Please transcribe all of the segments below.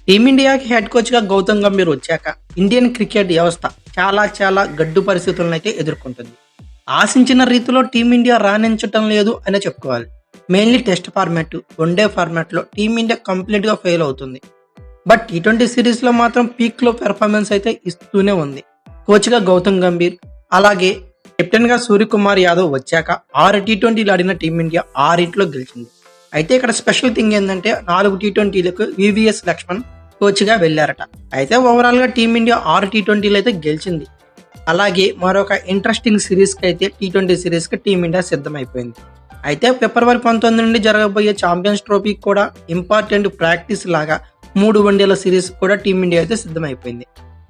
టీమిండియాకి head కోచ్‌గా గౌతమ్ గంభీర్ వచ్చాక Indian cricket వ్యవస్థ చాలా గడ్డు పరిస్థితులనైతే ఎదుర్కొంటుంది. ఆశించిన రీతిలో టీమిండియా రాణించటం లేదు అనే చెప్పుకోవాలి. మెయిన్‌లీ టెస్ట్ ఫార్మాట్, వన్‌డే ఫార్మాట్‌లో టీమిండియా కంప్లీట్‌గా ఫెయిల్ అవుతుంది. బట్ టీ20 సిరీస్‌లో మాత్రం పీక్‌లో పెర్ఫార్మెన్స్ అయితే ఇస్తూనే ఉంది. కోచ్‌గా గౌతమ్ గంభీర్, అలాగే కెప్టెన్‌గా సూర్యకుమార్ యాదవ్ వచ్చాక 6 టీ20లు ఆడిన టీమిండియా 6 గెలిచింది. అయితే ఇక్కడ స్పెషల్ థింగ్ ఏంటంటే 4 టీ20లకు వివిఎస్ లక్ష్మణ్ కోచ్‌గా వెళ్లారట. అయితే ఓవరాల్‌గా టీమిండియా 6 టీ20లు అయితే గెలిచింది. అలాగే మరొక ఇంట్రెస్టింగ్ సిరీస్‌కి అయితే టీ20 సిరీస్‌కి టీమిండియా సిద్ధమైపోయింది. అయితే ఫిబ్రవరి 19 నుండి జరగబోయే ఛాంపియన్స్ ట్రోఫీకి కూడా ఇంపార్టెంట్ ప్రాక్టీస్ లాగా 3 వన్డేల సిరీస్ కూడా టీమిండియా అయితే సిద్ధమైపోయింది.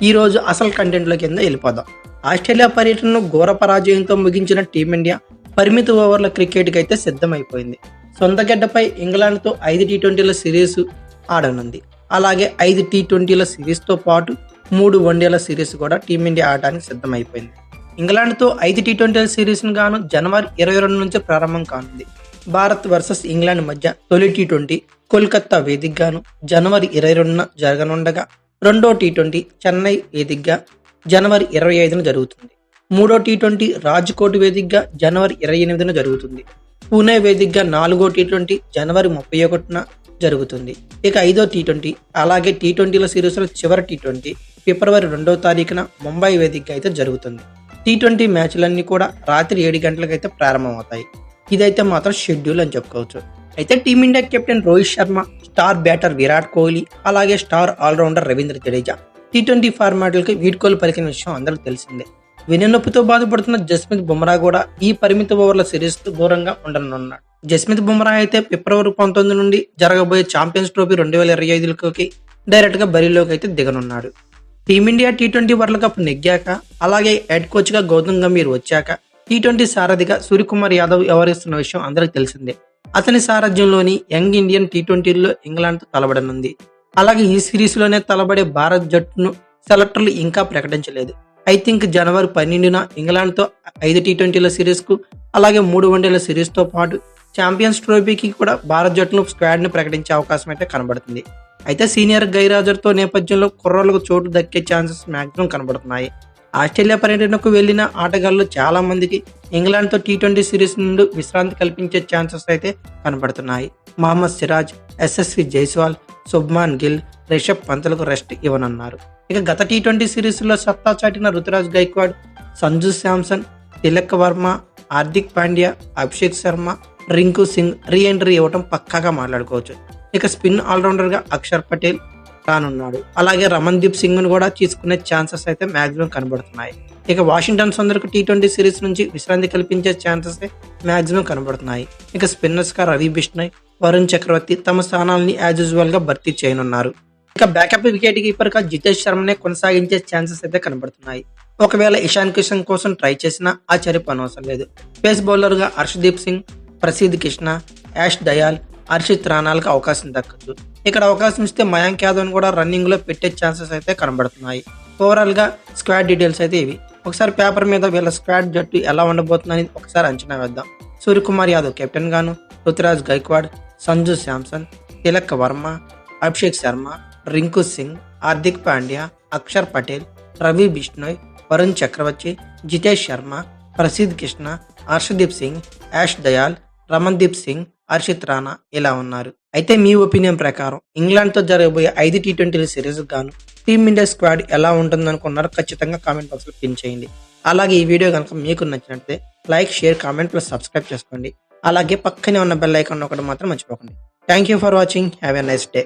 ఈ రోజు అసలు కంటెంట్లో కింద వెళ్ళిపోదాం. ఆస్ట్రేలియా పర్యటనను ఘోర పరాజయంతో ముగించిన టీమిండియా పరిమిత ఓవర్ల క్రికెట్కి అయితే సిద్ధమైపోయింది. సొంత గడ్డపై ఇంగ్లాండ్తో 5 టీ20ల సిరీస్ ఆడనుంది. అలాగే 5 టీ20ల సిరీస్తో పాటు 3 వన్డేల సిరీస్ కూడా టీమిండియా ఆడడానికి సిద్ధమైపోయింది. ఇంగ్లాండ్తో 5 టీ20ల సిరీస్ను గాను జనవరి 22 నుంచి ప్రారంభం కానుంది. భారత్ వర్సెస్ ఇంగ్లాండ్ మధ్య తొలి టీ20 కోల్కతా వేదికగాను జనవరి 22న జరగనుండగా, రెండో టీ20 చెన్నై వేదికగా జనవరి 25న జరుగుతుంది. మూడో టీ20 రాజ్కోట్ వేదికగా జనవరి 28న జరుగుతుంది. పూణే వేదికగా నాలుగో టీ20 జనవరి 31న జరుగుతుంది. ఇక ఐదో టీ20 అలాగే టీ20ల సిరీస్లో చివరి టీ20 ఫిబ్రవరి 2వ తారీఖున ముంబై వేదికగా అయితే జరుగుతుంది. టీ20 మ్యాచ్లన్నీ కూడా రాత్రి 7 గంటలకైతే ప్రారంభమవుతాయి. ఇదైతే మాత్రం షెడ్యూల్ అని చెప్పుకోవచ్చు. అయితే team India captain Rohit Sharma, star batter Virat Kohli, అలాగే స్టార్ ఆల్రౌండర్ రవీంద్ర జడేజా టీ20 ఫార్మాట్లకి వీడ్కోలు పలికిన విషయం అందరికీ తెలిసిందే. వెన్నెనొప్పితో బాధపడుతున్న జస్ప్రీత్ బుమ్రా కూడా ఈ పరిమిత ఓవర్ల సిరీస్ దూరంగా ఉండనున్నాడు. జస్ప్రీత్ బుమ్రా అయితే ఫిబ్రవరి 19 నుండి జరగబోయే ఛాంపియన్స్ ట్రోఫీ 2025కి డైరెక్ట్ గా బరిలోకి అయితే దిగనున్నాడు. టీమిండియా టీ20 వరల్డ్ కప్ నెగ్గాక, అలాగే హెడ్ కోచ్ గా గౌతమ్ గంభీర్ వచ్చాక టీ20 సారథిగా సూర్యకుమార్ యాదవ్ వ్యవహరిస్తున్న విషయం అందరికీ తెలిసిందే. అతని సారథ్యంలోని యంగ్ ఇండియన్ టీ20లో ఇంగ్లాండ్తో తలబడనుంది. అలాగే ఈ సిరీస్ లోనే తలబడే భారత్ జట్టును సెలెక్టర్లు ఇంకా ప్రకటించలేదు. ఐ థింక్ జనవరి 12న ఇంగ్లాండ్తో 5 టీ20ల సిరీస్కు, అలాగే 3 వన్డేల సిరీస్తో పాటు ఛాంపియన్స్ ట్రోఫీకి కూడా భారత్ జట్టును స్క్వాడ్ని ప్రకటించే అవకాశం అయితే కనబడుతుంది. అయితే సీనియర్ గైరాజర్తో నేపథ్యంలో కుర్రోళ్లకు చోటు దక్కే ఛాన్సెస్ మాక్సిమం కనబడుతున్నాయి. ఆస్ట్రేలియా పర్యటనకు వెళ్లిన ఆటగాళ్లు చాలా మందికి ఇంగ్లాండ్తో టీ20 సిరీస్ నుండి విశ్రాంతి కల్పించే ఛాన్సెస్ అయితే కనబడుతున్నాయి. మహమ్మద్ సిరాజ్, ఎస్ఎస్వి జైస్వాల్, శుభ్మాన్ గిల్, రిషబ్ పంత్లకు రెస్ట్ ఇవ్వనున్నారు. ఇక గత టీ20 సిరీస్లో సత్తా చాటిన రుతురాజ్ గైక్వాడ్, సంజు శాంసన్, తిలక్ వర్మ, హార్దిక్ పాండ్యా, అభిషేక్ శర్మ, రింకు సింగ్ రీ ఎంట్రీ ఇవ్వడం పక్కాగా మాట్లాడుకోవచ్చు. ఇక స్పిన్ ఆల్రౌండర్ గా అక్షర్ పటేల్ రానున్నాడు. అలాగే రమన్దీప్ సింగ్ ను కూడా తీసుకునే ఛాన్సెస్ అయితే మాక్సిమం కనబడుతున్నాయి. ఇక వాషింగ్టన్ సుందర్కు టీ20 సిరీస్ నుంచి విశ్రాంతి కల్పించే ఛాన్సెస్ మాక్సిమం కనబడుతున్నాయి. ఇక స్పిన్నర్స్ గా రవి బిష్ణోయ్, వరుణ్ చక్రవర్తి తమ స్థానాలని యాజ్ యూజువల్ గా భర్తీ చేయనున్నారు. ఇక బ్యాకప్ వికెట్ కీపర్ గా జితేష్ శర్మనే కొనసాగించే ఛాన్సెస్ అయితే కనబడుతున్నాయి. ఒకవేళ ఇషాన్ కిషన్ కోసం ట్రై చేసినా ఆశ్చర్యపనవసరం లేదు. పేస్ బౌలర్ గా హర్షదీప్ సింగ్, ప్రసిద్ కృష్ణ, యాష్ దయాల్, హర్షిత్ రాణాలకు అవకాశం దక్కదు. ఇక్కడ అవకాశం ఇస్తే మయాంక్ యాదవ్ కూడా రన్నింగ్ లో పెట్టే ఛాన్సెస్ అయితే కనబడుతున్నాయి. ఓవరాల్ గా స్క్వాడ్ డీటెయిల్స్ అయితే ఇవి. ఒకసారి పేపర్ మీద వీళ్ళ స్క్వాడ్ జట్టు ఎలా ఉండబోతుందని ఒకసారి అంచనా వేద్దాం. సూర్యకుమార్ యాదవ్ కెప్టెన్ గాను, రుతురాజ్ గైక్వాడ్, సంజు శాంసన్, తిలక్ వర్మ, అభిషేక్ శర్మ, రింకు సింగ్, హార్దిక్ పాండ్యా, అక్షర్ పటేల్, రవి బిష్ణోయ్, వరుణ్ చక్రవర్తి, జితేష్ శర్మ, ప్రసిద్ కృష్ణ, హర్షదీప్ సింగ్, యాష్ దయాల్, రమన్దీప్ సింగ్, హర్షిత్ రాణా ఇలా ఉన్నారు. అయితే మీ ఒపీనియన్ ప్రకారం ఇంగ్లాండ్తో జరగబోయే 5 టీ20ల సిరీస్ గాను టీమిండియా స్క్వాడ్ ఎలా ఉంటుందనుకున్నారో ఖచ్చితంగా కామెంట్ బాక్స్ లో పిన్ చేయండి. అలాగే ఈ వీడియో కనుక మీకు నచ్చినట్లయితే like, share, comment plus subscribe చేసుకోండి. అలాగే పక్కనే ఉన్న బెల్ ఐకాన్ ఒకటి మాత్రం మర్చిపోకండి. Thank you for watching. Have a nice day.